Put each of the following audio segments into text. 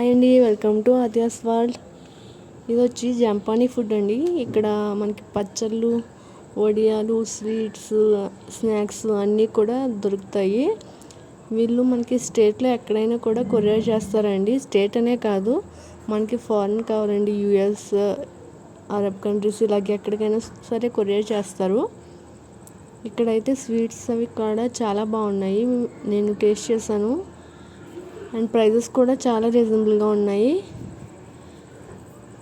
Hi అండి, welcome to Aadya's world. ఇది వచ్చి జంపానీ ఫుడ్ అండి. ఇక్కడ మనకి పచ్చళ్ళు, వడియాలు, స్వీట్స్, స్నాక్స్ అన్నీ కూడా దొరుకుతాయి. వీళ్ళు మనకి స్టేట్లో ఎక్కడైనా కూడా కొరియర్ చేస్తారండి. స్టేట్ అనే కాదు, మనకి ఫారెన్ కావాలండి, యూఎస్, అరబ్ కంట్రీస్ ఇలాగే ఎక్కడికైనా సరే కొరియర్ చేస్తారు. ఇక్కడైతే స్వీట్స్ అవి కూడా చాలా బాగున్నాయి, నేను టేస్ట్ చేశాను. అండ్ ప్రైజెస్ కూడా చాలా రీజనబుల్గా ఉన్నాయి.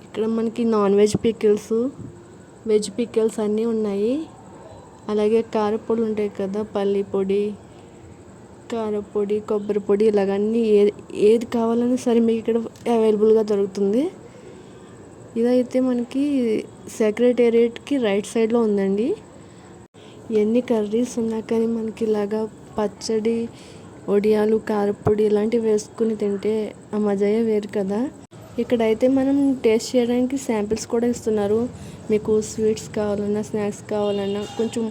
ఇక్కడ మనకి non veg pickles, veg pickles అన్నీ ఉన్నాయి. అలాగే కారపొడి ఉంటాయి కదా, పల్లి పొడి, కారపొడి, కొబ్బరి పొడి, ఇలాగన్నీ ఏది కావాలన్నా సరే మీకు ఇక్కడ అవైలబుల్గా దొరుకుతుంది. ఇదైతే మనకి సెక్రటేరియట్కి రైట్ సైడ్లో ఉందండి. ఎన్ని కర్రీస్ ఉన్నా కానీ మనకి ఇలాగా పచ్చడి, వడియాలు, కారపొడి ఇలాంటివి వేసుకుని తింటే ఆ మజాయే వేరు కదా. ఇక్కడైతే మనం టేస్ట్ చేయడానికి శాంపిల్స్ కూడా ఇస్తున్నారు. మీకు స్వీట్స్ కావాలన్నా, స్నాక్స్ కావాలన్నా, కొంచెం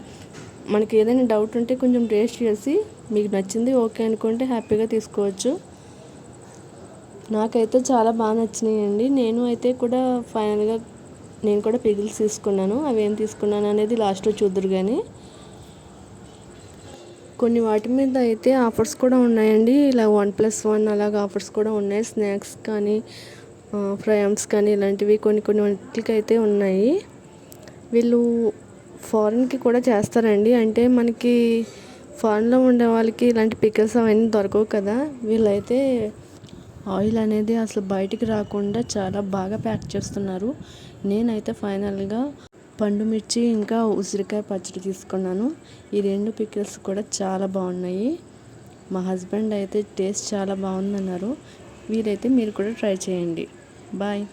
మనకి ఏదైనా డౌట్ ఉంటే కొంచెం టేస్ట్ చేసి మీకు నచ్చింది ఓకే అనుకుంటే హ్యాపీగా తీసుకోవచ్చు. నాకైతే చాలా బాగా నచ్చినాయండి. నేను అయితే కూడా ఫైనల్గా నేను కూడా పికిల్స్ తీసుకున్నాను. అవి ఏం తీసుకున్నాను అనేది లాస్ట్లో చూద్దరు. కానీ కొన్ని వాటి మీద అయితే ఆఫర్స్ కూడా ఉన్నాయండి. ఇలా 1+1 అలాగ ఆఫర్స్ కూడా ఉన్నాయి. స్నాక్స్ కానీ, ఫ్రయామ్స్ కానీ ఇలాంటివి కొన్ని వాటికి అయితే ఉన్నాయి. వీళ్ళు ఫారెన్కి కూడా చేస్తారండి. అంటే మనకి ఫారెన్లో ఉండే వాళ్ళకి ఇలాంటి పికిల్స్ అవన్నీ దొరకవు కదా. వీళ్ళైతే ఆయిల్ అనేది అసలు బయటికి రాకుండా చాలా బాగా ప్యాక్ చేస్తున్నారు. నేనైతే ఫైనల్గా పండు మిర్చి ఇంకా ఉసిరికాయ పచ్చడి తీసుకున్నాను. ఈ రెండు పికిల్స్ కూడా చాలా బాగున్నాయి. మా హస్బెండ్ అయితే టేస్ట్ చాలా బాగుందన్నారు. వీరైతే మీరు కూడా ట్రై చేయండి. బాయ్.